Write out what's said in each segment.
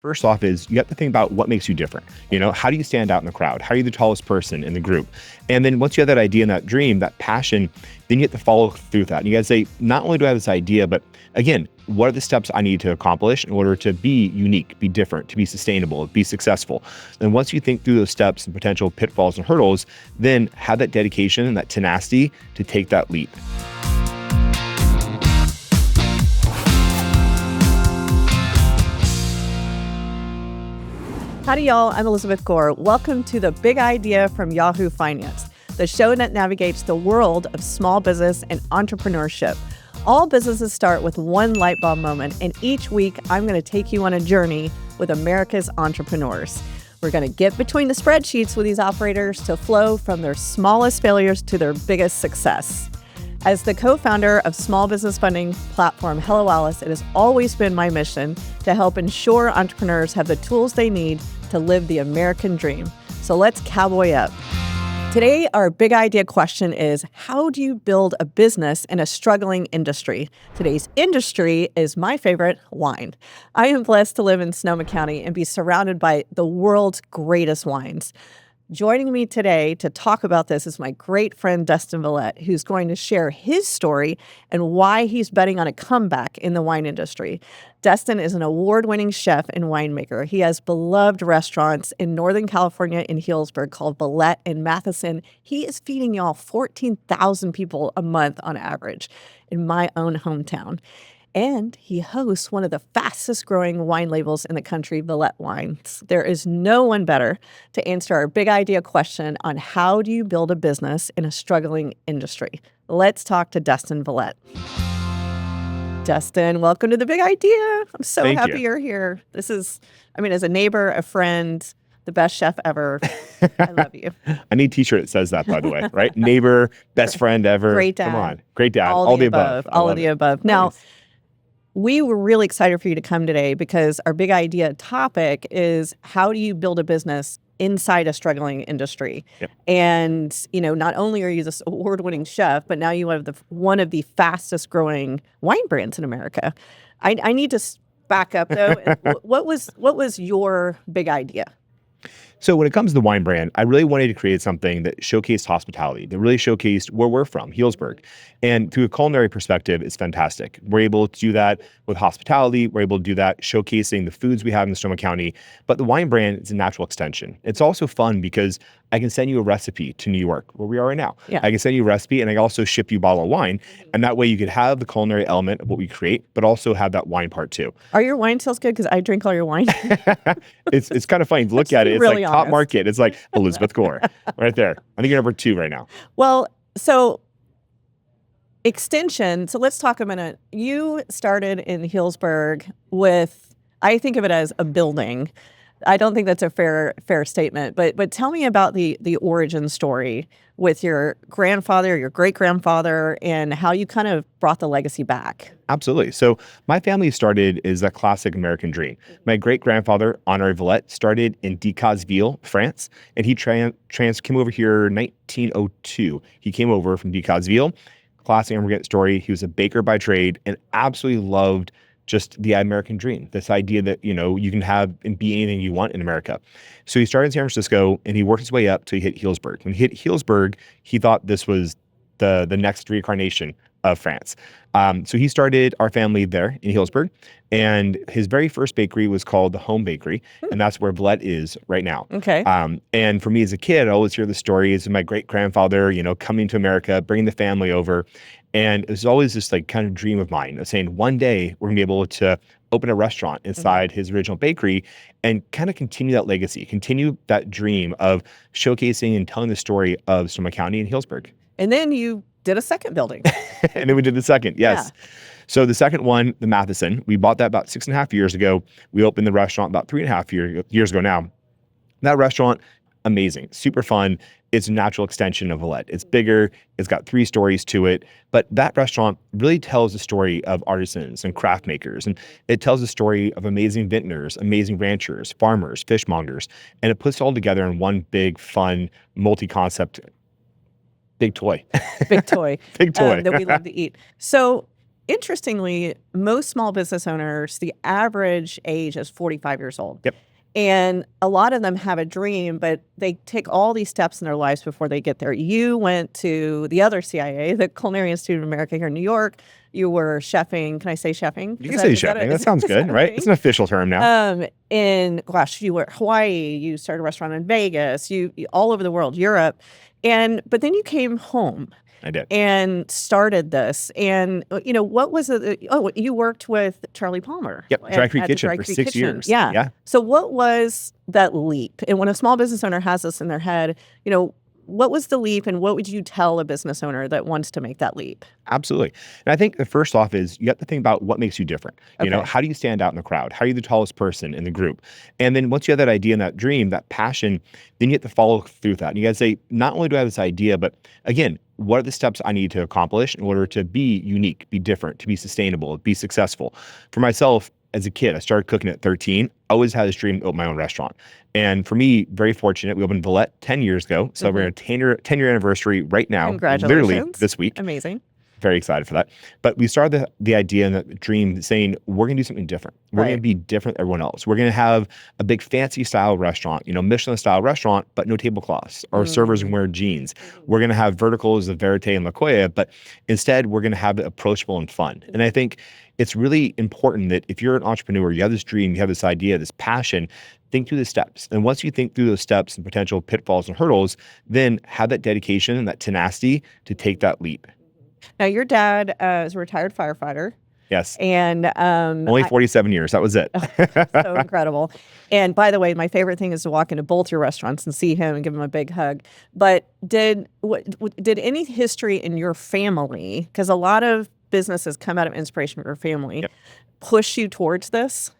First off is you have to think about what makes you different. How do you stand out in the crowd? How are you the tallest person in the group? And then once you have that idea and that dream, that passion, then you have to follow through with that. And you guys say, not only do I have this idea, but again, what are the steps I need to accomplish in order to be unique, be different, to be sustainable, be successful? And once you think through those steps and potential pitfalls and hurdles, then have that dedication and that tenacity to take that leap. Howdy, y'all. I'm Elizabeth Gore. Welcome to The Big Idea from Yahoo Finance, the show that navigates the world of small business and entrepreneurship. All businesses start with one light bulb moment, and each week I'm going to take you on a journey with America's entrepreneurs. We're going to get between the spreadsheets with these operators to flow from their smallest failures to their biggest success. As the co-founder of small business funding platform Hello Alice, it has always been my mission to help ensure entrepreneurs have the tools they need to live the American dream. So let's cowboy up. Today, our big idea question is, how do you build a business in a struggling industry? Today's industry is my favorite, wine. I am blessed to live in Sonoma County and be surrounded by the world's greatest wines. Joining me today to talk about this is my great friend, Dustin Vallette, who's going to share his story and why he's betting on a comeback in the wine industry. Dustin is an award-winning chef and winemaker. He has beloved restaurants in Northern California in Healdsburg called Valette and Matheson. He is feeding y'all 14,000 people a month on average in my own hometown. And he hosts one of the fastest growing wine labels in the country, Valette Wines. There is no one better to answer our big idea question on how do you build a business in a struggling industry. Let's talk to Dustin Valette. Dustin, welcome to The Big Idea. I'm so happy you're here. This is, as a neighbor, a friend, the best chef ever. I love you. I need a t-shirt that says that, by the way, right? Neighbor, best friend ever. Great dad. Come on. Great dad. All the above. All of the above. Now, nice. We were really excited for you to come today because our big idea topic is how do you build a business inside a struggling industry? Yep. And, not only are you this award-winning chef, but now you have one of the fastest growing wine brands in America. I need to back up though. What was your big idea? So when it comes to the wine brand, I really wanted to create something that showcased hospitality, that really showcased where we're from, Healdsburg. And through a culinary perspective, it's fantastic. We're able to do that with hospitality. We're able to do that showcasing the foods we have in Sonoma County. But the wine brand is a natural extension. It's also fun because I can send you a recipe to New York, where we are right now. Yeah. I can send you a recipe and I can also ship you a bottle of wine. And that way you could have the culinary element of what we create, but also have that wine part too. Are your wine sales good? Because I drink all your wine. It's kind of funny to look at it. It's really like top honest. market. It's like Elizabeth Gore right there. I think you're number 2 right now. Well, so extension. So let's talk a minute. You started in Healdsburg with, I think of it as a building. I don't think that's a fair statement, but tell me about the origin story with your grandfather, your great-grandfather, and how you kind of brought the legacy back. Absolutely. So my family started is a classic American dream. My great-grandfather, Henri Valette, started in Decazeville, France, and he came over here in 1902. He came over from Decazeville. Classic immigrant story. He was a baker by trade and absolutely loved just the American dream, this idea that, you can have and be anything you want in America. So he started in San Francisco and he worked his way up till he hit Healdsburg. When he hit Healdsburg, he thought this was the next reincarnation of France. So he started our family there in Healdsburg, and his very first bakery was called the Home Bakery, and that's where Valette is right now. Okay. And for me as a kid, I always hear the stories of my great-grandfather, coming to America, bringing the family over. And it was always this kind of dream of mine of saying one day we're gonna be able to open a restaurant inside his original bakery and kind of continue that legacy, continue that dream of showcasing and telling the story of Sonoma County and Healdsburg. And then you did a second building. And then we did the second, yes. Yeah. So the second one, the Matheson, we bought that about 6.5 years ago. We opened the restaurant about 3.5 years ago now. That restaurant, amazing, super fun. It's a natural extension of Valette. It's bigger, it's got 3 stories to it, but that restaurant really tells the story of artisans and craft makers, and it tells the story of amazing vintners, amazing ranchers, farmers, fishmongers, and it puts it all together in one big, fun, multi-concept, big toy. Big toy. Big toy. That we love to eat. So interestingly, most small business owners, the average age is 45 years old. Yep. And a lot of them have a dream, but they take all these steps in their lives before they get there. You went to the other CIA, the Culinary Institute of America here in New York. You were chefing. Can I say chefing? You can say chefing. That sounds good, right? It's an official term now. You were at Hawaii. You started a restaurant in Vegas. You all over the world, Europe, but then you came home. I did. And started this. And, what was it? Oh, you worked with Charlie Palmer. Yep, Dry Creek Kitchen for 6 years. Yeah. So what was that leap? And when a small business owner has this in their head, what was the leap and what would you tell a business owner that wants to make that leap? Absolutely. And I think the first off is you have to think about what makes you different. Okay. How do you stand out in the crowd? How are you the tallest person in the group? And then once you have that idea and that dream, that passion, then you have to follow through with that. And you got to say, not only do I have this idea, but again, what are the steps I need to accomplish in order to be unique, be different, to be sustainable, be successful? For myself, as a kid, I started cooking at 13. I always had this dream to open my own restaurant. And for me, very fortunate, we opened Valette 10 years ago. So we're at a 10-year anniversary right now. Congratulations. Literally this week. Amazing. Very excited for that. But we started the idea and the dream saying, we're going to do something different. We're going to be different than everyone else. We're going to have a big fancy style restaurant, Michelin style restaurant, but no tablecloths. Our servers can wear jeans. We're going to have verticals of Verite and La Colla, but instead we're going to have it approachable and fun. And I think it's really important that if you're an entrepreneur, you have this dream, you have this idea, this passion, think through the steps. And once you think through those steps and potential pitfalls and hurdles, then have that dedication and that tenacity to take that leap. Now, your dad is a retired firefighter. Yes. And only 47 years. That was it. So incredible. And by the way, my favorite thing is to walk into both your restaurants and see him and give him a big hug. But did any history in your family, because a lot of businesses come out of inspiration from your family, push you towards this?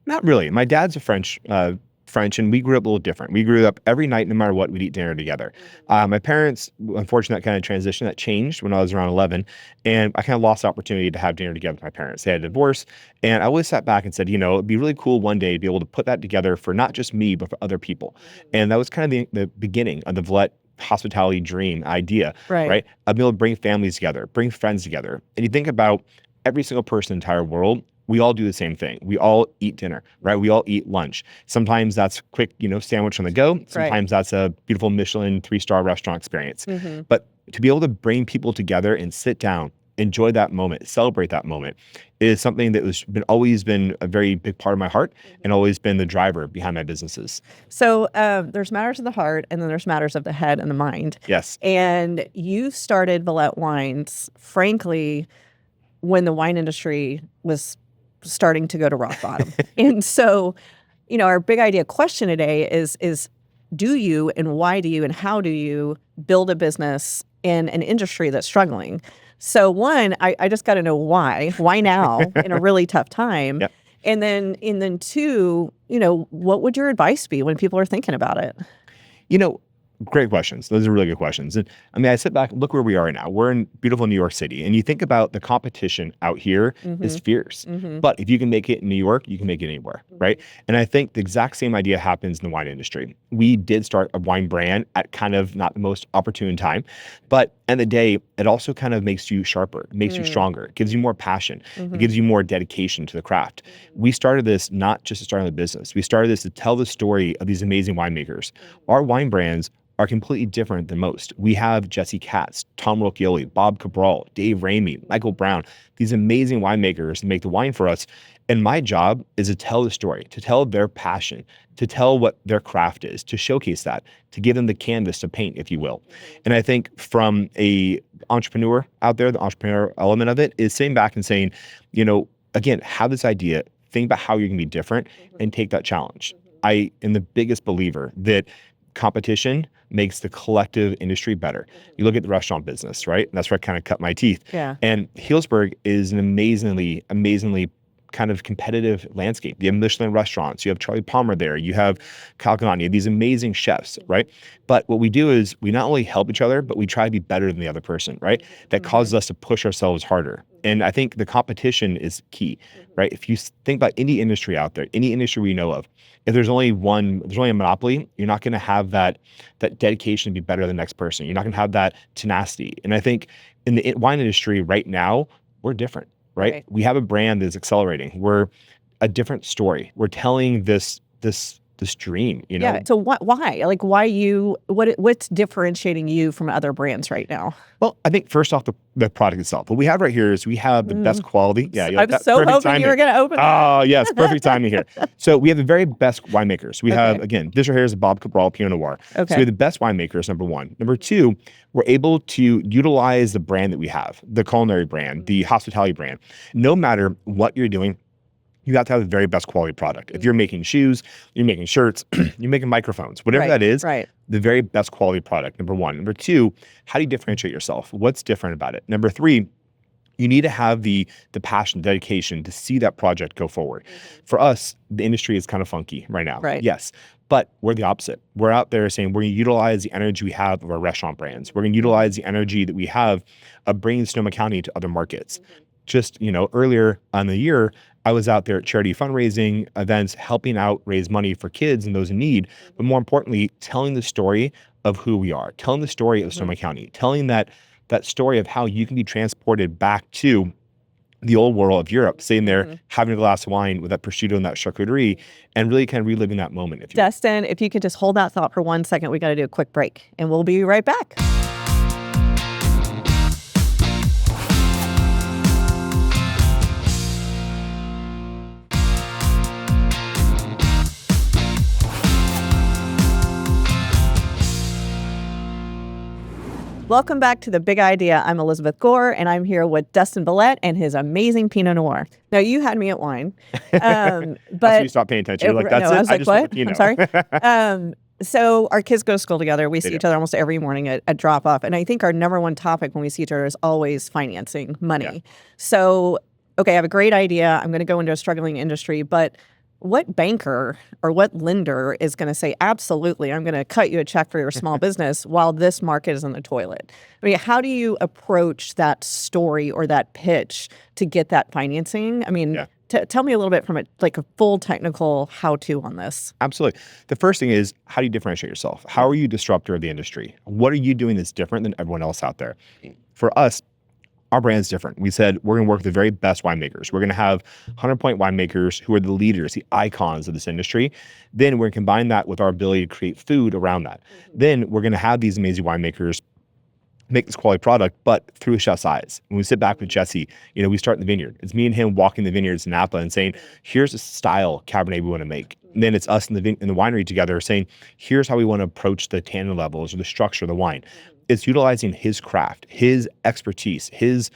Not really. My dad's a French, and we grew up a little different. We grew up every night, no matter what, we'd eat dinner together. My parents, unfortunately, that kind of transition, that changed when I was around 11. And I kind of lost the opportunity to have dinner together with my parents. They had a divorce. And I always sat back and said, it'd be really cool one day to be able to put that together for not just me, but for other people. And that was kind of the beginning of the Valette hospitality dream idea, right? I'd be able to bring families together, bring friends together. And you think about every single person in the entire world, we all do the same thing. We all eat dinner, right? We all eat lunch. Sometimes that's quick, sandwich on the go. Sometimes that's a beautiful Michelin 3-star restaurant experience. But to be able to bring people together and sit down, enjoy that moment, celebrate that moment is something that was always been a very big part of my heart and always been the driver behind my businesses. So there's matters of the heart and then there's matters of the head and the mind. Yes. And you started Valette Wines, frankly, when the wine industry was starting to go to rock bottom. And so, our big idea question today is do you and why do you and how do you build a business in an industry that's struggling? So one, I just got to know why now in a really tough time. Yep. And then two, what would your advice be when people are thinking about it? Great questions. Those are really good questions. And I sit back and look where we are now. We're in beautiful New York City. And you think about the competition out here is fierce. But if you can make it in New York, you can make it anywhere, right? And I think the exact same idea happens in the wine industry. We did start a wine brand at kind of not the most opportune time. But end of the day, it also kind of makes you sharper, makes you stronger. It gives you more passion. It gives you more dedication to the craft. We started this not just to start a business. We started this to tell the story of these amazing winemakers. Our wine brands are completely different than most. We have Jesse Katz, Tom Rocchioli, Bob Cabral, Dave Ramey, Michael Brown, these amazing winemakers that make the wine for us. And my job is to tell the story, to tell their passion, to tell what their craft is, to showcase that, to give them the canvas to paint, if you will. And I think from a entrepreneur out there, the entrepreneur element of it is sitting back and saying, again, have this idea, think about how you're gonna be different and take that challenge. I am the biggest believer that competition makes the collective industry better. You look at the restaurant business, right? And that's where I kind of cut my teeth. Yeah. And Healdsburg is an amazingly kind of competitive landscape. You have Michelin restaurants, you have Charlie Palmer there, you have Calcagni, these amazing chefs, right? But what we do is we not only help each other, but we try to be better than the other person, right? That causes us to push ourselves harder. And I think the competition is key, right? If you think about any industry out there, any industry we know of, if there's only a monopoly, you're not going to have that dedication to be better than the next person. You're not going to have that tenacity. And I think in the wine industry right now, we're different. right? We have a brand that's accelerating. We're a different story. We're telling this dream, Yeah. So why? Like, what's differentiating you from other brands right now? Well, I think first off, the product itself. What we have right here is we have the best quality. Yeah, I'm so hoping you were going to open that. Oh, yes. Perfect timing here. So we have the very best winemakers. We have, again, this right here is a Bob Cabral Pinot Noir. So we have the best winemakers, number one. Number two, we're able to utilize the brand that we have, the culinary brand, the hospitality brand. No matter what you're doing, you have to have the very best quality product. If you're making shoes, you're making shirts, you're making microphones, whatever that is, the very best quality product, number one. Number two, how do you differentiate yourself? What's different about it? Number three, you need to have the passion, dedication to see that project go forward. For us, the industry is kind of funky right now. Yes. But we're the opposite. We're out there saying we're going to utilize the energy we have of our restaurant brands. We're going to utilize the energy that we have of bringing Sonoma County to other markets. Just, earlier on the year, I was out there at charity fundraising events, helping out raise money for kids and those in need. But more importantly, telling the story of who we are, telling the story of Sonoma County, telling that story of how you can be transported back to the old world of Europe, sitting there having a glass of wine with that prosciutto and that charcuterie, and really kind of reliving that moment. Dustin, if you could just hold that thought for 1 second, we got to do a quick break, and we'll be right back. Welcome back to The Big Idea. I'm Elizabeth Gore, and I'm here with Dustin Vallette and his amazing Pinot Noir. Now, you had me at wine. But you stopped paying attention. You're like, that's no, I was like, what? I'm sorry. So our kids go to school together. We see each other almost every morning at drop-off. And I think our number one topic when we see each other is always financing, money. Yeah. So, okay, I have a great idea. I'm going to go into a struggling industry, but what banker or what lender is going to say, absolutely, I'm going to cut you a check for your small business while this market is in the toilet? I mean, how do you approach that story or that pitch to get that financing? I mean, tell me a little bit from a full technical how-to on this. Absolutely. The first thing is, how do you differentiate yourself? How are you a disruptor of the industry? What are you doing that's different than everyone else out there? For us, our brand's different. We said we're going to work with the very best winemakers. We're going to have 100-point winemakers who are the leaders, the icons of this industry. Then we're going to combine that with our ability to create food around that. Then we're going to have these amazing winemakers make this quality product, but through a chef's eyes. When we sit back with Jesse, we start in the vineyard. It's me and him walking the vineyards in Napa and saying, here's the style Cabernet we want to make. And then it's us in the winery together saying, here's how we want to approach the tannin levels or the structure of the wine. It's utilizing his craft, his expertise, his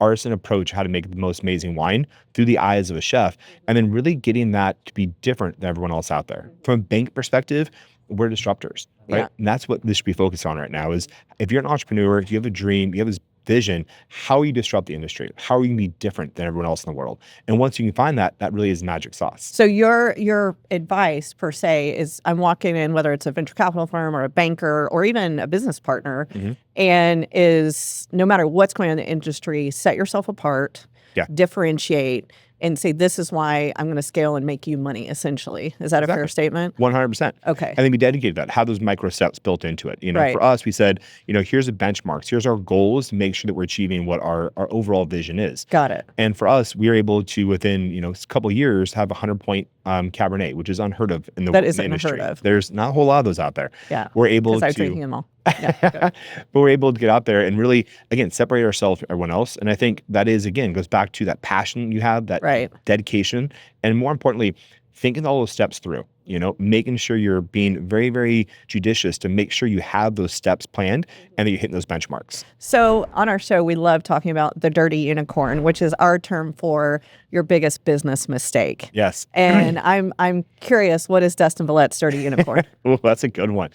artisan approach, how to make the most amazing wine through the eyes of a chef, and then really getting that to be different than everyone else out there. From a bank perspective, we're disruptors, right? Yeah. And that's what this should be focused on right now is if you're an entrepreneur, you have a dream, you have this vision, how are you disrupt the industry? How are you going to be different than everyone else in the world? And once you can find that, that really is magic sauce. So your advice per se is I'm walking in, whether it's a venture capital firm or a banker or even a business partner, and is no matter what's going on in the industry, set yourself apart, differentiate, and say, this is why I'm going to scale and make you money, essentially. Is that a fair statement? 100%. Okay. And then we dedicated that, have those micro steps built into it. For us, we said, here's the benchmarks. Here's our goals to make sure that we're achieving what our overall vision is. Got it. And for us, we were able to, within, a couple of years, have a 100-point Cabernet, which is unheard of in the industry. That is unheard of. There's not a whole lot of those out there. Yeah. We're able to. I'm drinking them all. But we're able to get out there and really, again, separate ourselves from everyone else. And I think that is, again, goes back to that passion you have, that dedication, and more importantly, thinking all those steps through, making sure you're being very, very judicious to make sure you have those steps planned and that you're hitting those benchmarks. So on our show, we love talking about the dirty unicorn, which is our term for your biggest business mistake. Yes. And I'm curious, what is Dustin Vallette's dirty unicorn? Well, that's a good one.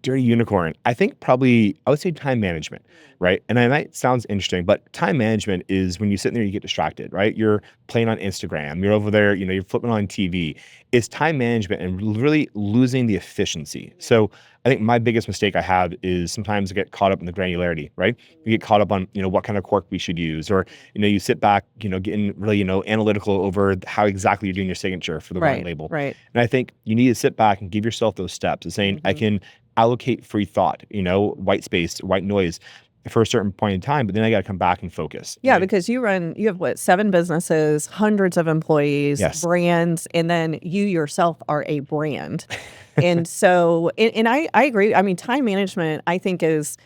Dirty unicorn. I think probably, I would say time management, right? And that sounds interesting, but time management is when you sit there, you get distracted, right? You're playing on Instagram, you're over there, you're flipping on TV. It's time management and really losing the efficiency. So I think my biggest mistake I have is sometimes I get caught up in the granularity, right? You get caught up on, what kind of cork we should use, or, you sit back, getting really, analytical over how exactly you're doing your signature for the wine label. Right. And I think you need to sit back and give yourself those steps of saying, I can allocate free thought, white space, white noise. for a certain point in time, but then I got to come back and focus. Yeah, right? because you have what, 7 businesses, hundreds of employees, Yes. brands, and then you yourself are a brand. And so, and I agree. I mean, time management, I think is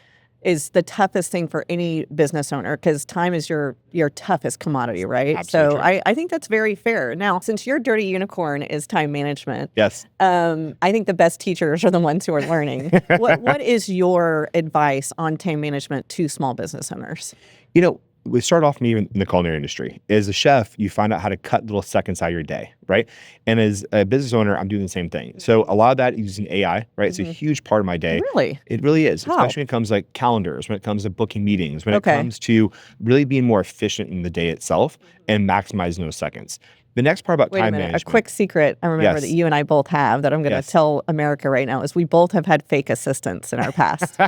the toughest thing for any business owner, because time is your toughest commodity, right? Absolutely So true. I think that's very fair. Now, since your dirty unicorn is time management, Yes. I think the best teachers are the ones who are learning. What is your advice on time management to small business owners? You know, we start off even in the culinary industry. As a chef, you find out how to cut little seconds out of your day, right? And as a business owner, I'm doing the same thing. So a lot of that is using AI, right? It's a huge part of my day. Really? It really is, How? especially when it comes to like calendars, when it comes to booking meetings, when it Okay. comes to really being more efficient in the day itself and maximizing those seconds. The next part about Wait a time minute. management. A quick secret I remember that Yes. you and I both have that I'm going to Yes. tell America right now is we both have had fake assistants in our past.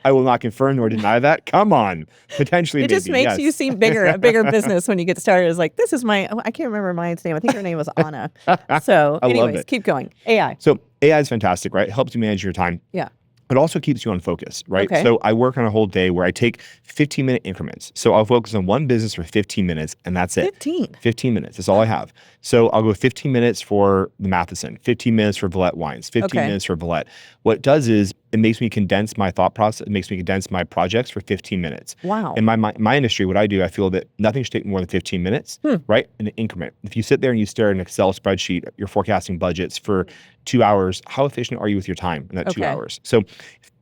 I will not confirm nor deny that. Come on. Potentially, It just maybe, makes yes. you seem a bigger business when you get started. It's like, this is I can't remember mine's name. I think her name was Anna. So I love anyways, it. keep going. AI. So AI is fantastic, right? It helps you manage your time. Yeah. It also keeps you on focus, right? Okay. So I work on a whole day where I take 15-minute increments. So I'll focus on one business for 15 minutes and that's it. 15. 15 minutes. That's all I have. So I'll go 15 minutes for the Matheson, 15 minutes for Valette Wines, 15 Okay. minutes for Valette. What it does is it makes me condense my thought process. It makes me condense my projects for 15 minutes. Wow. In my industry, what I do, I feel that nothing should take more than 15 minutes, right? In an increment. If you sit there and you stare at an Excel spreadsheet, you're forecasting budgets for 2 hours, how efficient are you with your time in that 2 Okay. hours? So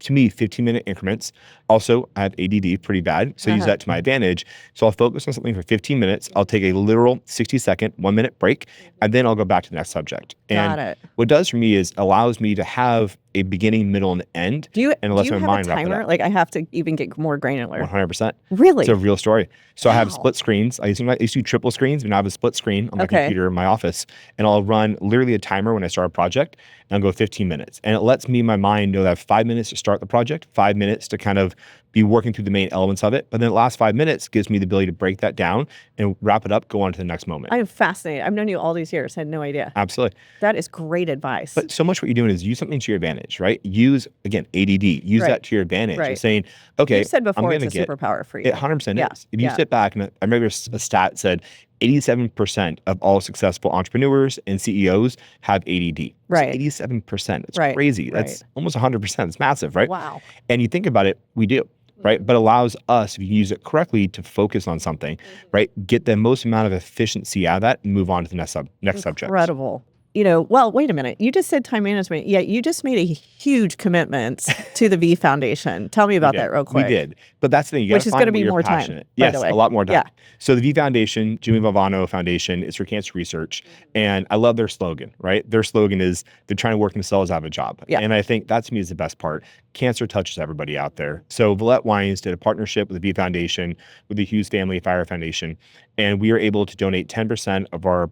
to me, 15-minute increments. Also, I have ADD pretty bad, so I use that to my advantage. So I'll focus on something for 15 minutes. I'll take a literal 60-second, 1-minute break, and then I'll go back to the next subject. Got And it. what it does for me is allows me to have a beginning, middle, and end. Do you and lets my have a mind wrap it timer? up. Like, I have to even get more granular. 100%. Really? It's a real story. So I have Wow. split screens. I used to do triple screens, but now I have a split screen on my Okay. computer in my office. And I'll run literally a timer when I start a project and I'll go 15 minutes. And it lets me, my mind, know that I have 5 minutes to start the project, 5 minutes to kind of be working through the main elements of it. But then the last 5 minutes gives me the ability to break that down and wrap it up, go on to the next moment. I am fascinated. I've known you all these years. I had no idea. Absolutely. That is great advice. But so much what you're doing is use something to your advantage, right? Use, again, ADD. Use Right. that to your advantage. Right. And saying, okay, you said I'm before going it's to a get superpower for you. It 100% Yeah. is. If you Yeah. sit back, and I remember a stat said 87% of all successful entrepreneurs and CEOs have ADD. Right. So 87%. It's Right. crazy. That's almost 100%. It's massive, right? Wow. And you think about it, we do, right? But allows us, if you use it correctly, to focus on something, right? Get the most amount of efficiency out of that and move on to the next subject. Incredible. Well, wait a minute. You just said time management. Yeah, you just made a huge commitment to the V Foundation. Tell me about that real quick. We did. But that's the thing. You Which gotta is find gonna what be you're more time, passionate. by Yes, the way. a lot more time. Yeah. So the V Foundation, Jimmy Valvano Foundation, is for cancer research. And I love their slogan, right? Their slogan is they're trying to work themselves out of a job. Yeah. And I think that to me is the best part. Cancer touches everybody out there. So Valette Wines did a partnership with the V Foundation, with the Hughes Family Fire Foundation. And we are able to donate 10% of our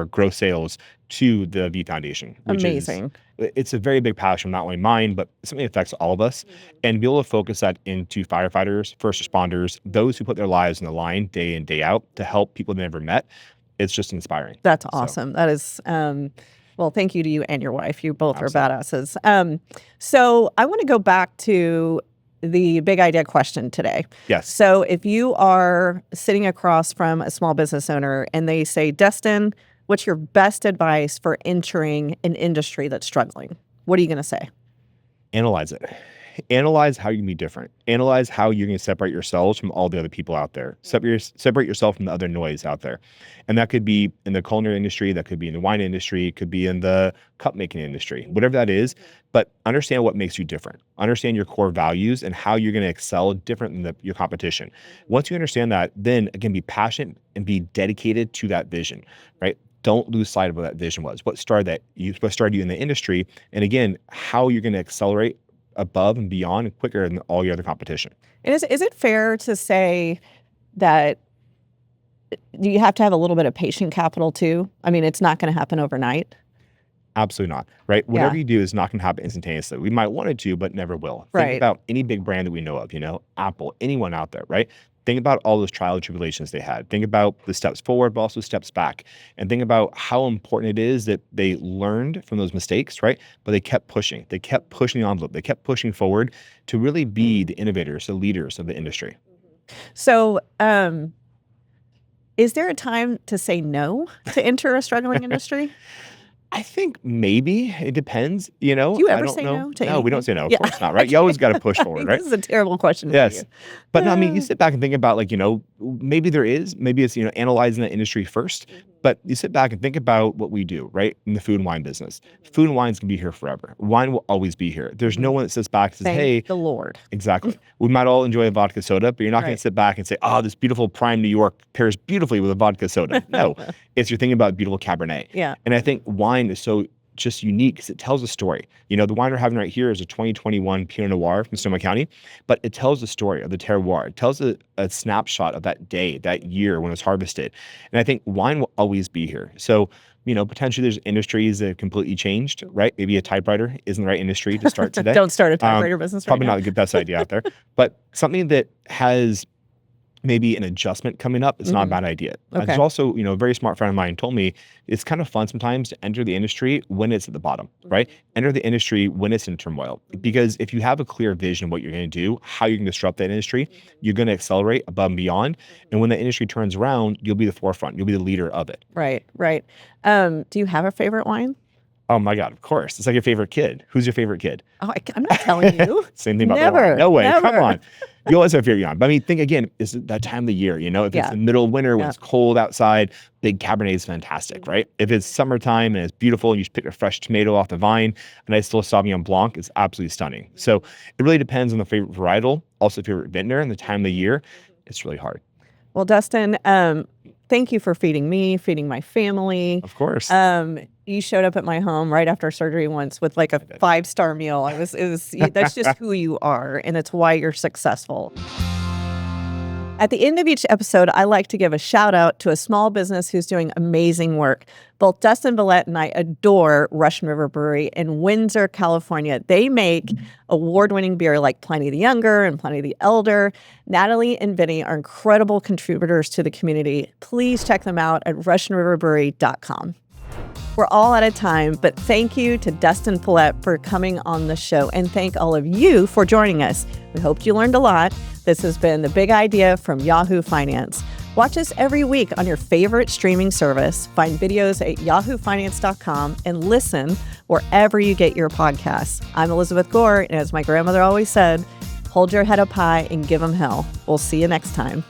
gross sales to the V Foundation. Which Amazing. It's a very big passion, not only mine, but something that affects all of us. And be able to focus that into firefighters, first responders, those who put their lives on the line day in, day out to help people they never met. It's just inspiring. That's awesome. That is, well, thank you to you and your wife. You both are badasses. So I want to go back to the big idea question today. Yes. So if you are sitting across from a small business owner and they say, Dustin, what's your best advice for entering an industry that's struggling? What are you going to say? Analyze it. Analyze how you can be different. Analyze how you're going to separate yourselves from all the other people out there. Separate yourself from the other noise out there. And that could be in the culinary industry, that could be in the wine industry, it could be in the cup making industry, whatever that is. But understand what makes you different. Understand your core values and how you're going to excel different than your competition. Once you understand that, then again, be passionate and be dedicated to that vision, right? Don't lose sight of what that vision was. What started you in the industry, and again, how you're going to accelerate above and beyond and quicker than all your other competition. And is it fair to say that you have to have a little bit of patient capital too? I mean, it's not going to happen overnight. Absolutely not, right? Whatever you do is not going to happen instantaneously. We might want it to, but never will. Right. Think about any big brand that we know of, Apple, anyone out there, right? Think about all those trial and tribulations they had. Think about the steps forward, but also steps back. And think about how important it is that they learned from those mistakes, right? But they kept pushing. They kept pushing the envelope. They kept pushing forward to really be the innovators, the leaders of the industry. So, is there a time to say no to enter a struggling industry? I think maybe it depends, you know. Do you I ever don't say know. no to No, we don't say anything? no. Of Yeah. course not, right? You always got to push forward, right? This is a terrible question for Yes. you. But no, I mean, you sit back and think about like, you know, maybe there is, maybe it's, you know, analyzing that industry first, but you sit back and think about what we do, right? In the food and wine business. Food and wines can be here forever. Wine will always be here. There's no one that sits back and says, Thank hey, the Lord. exactly. We might all enjoy a vodka soda, but you're not going Right. to sit back and say, oh, this beautiful prime New York pairs beautifully with a vodka soda. No, it's you're thinking about beautiful Cabernet. Yeah. And I think wine is so just unique because it tells a story. You know, the wine we're having right here is a 2021 Pinot Noir from Sonoma County, but it tells the story of the terroir. It tells a snapshot of that day, that year when it was harvested. And I think wine will always be here. So, you know, potentially there's industries that have completely changed, right? Maybe a typewriter isn't the right industry to start today. Don't start a typewriter business right Probably now. not the best idea out there, but something that has maybe an adjustment coming up, it's not a bad idea. Okay. There's also, you know, a very smart friend of mine told me it's kind of fun sometimes to enter the industry when it's at the bottom, right? Enter the industry when it's in turmoil. Because if you have a clear vision of what you're going to do, how you're going to disrupt that industry, you're going to accelerate above and beyond. And when the industry turns around, you'll be the forefront. You'll be the leader of it. Right. Do you have a favorite wine? Oh my God, of course. It's like your favorite kid. Who's your favorite kid? Oh, I'm not telling you. Same thing about the Never, wine. No way. Come never. on. You always have a favorite wine. But I mean, think again, is that time of the year, you know, if it's Yeah. the middle of winter when Yeah. it's cold outside, big Cabernet is fantastic, right? If it's summertime and it's beautiful and you just pick a fresh tomato off the vine, a nice little Sauvignon Blanc is absolutely stunning. So it really depends on the favorite varietal, also favorite vintner and the time of the year. It's really hard. Well, Dustin, thank you for feeding me, feeding my family. Of course. You showed up at my home right after surgery once with like a 5-star meal. That's just who you are, and it's why you're successful. At the end of each episode, I like to give a shout out to a small business who's doing amazing work. Both Dustin Vallette and I adore Russian River Brewery in Windsor, California. They make award-winning beer like Pliny the Younger and Pliny the Elder. Natalie and Vinny are incredible contributors to the community. Please check them out at RussianRiverBrewery.com. We're all out of time, but thank you to Dustin Valette for coming on the show, and thank all of you for joining us. We hope you learned a lot. This has been The Big Idea from Yahoo Finance. Watch us every week on your favorite streaming service. Find videos at yahoofinance.com and listen wherever you get your podcasts. I'm Elizabeth Gore, and as my grandmother always said, hold your head up high and give them hell. We'll see you next time.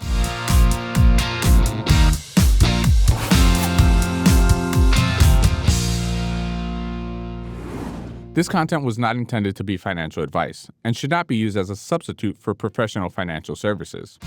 This content was not intended to be financial advice and should not be used as a substitute for professional financial services.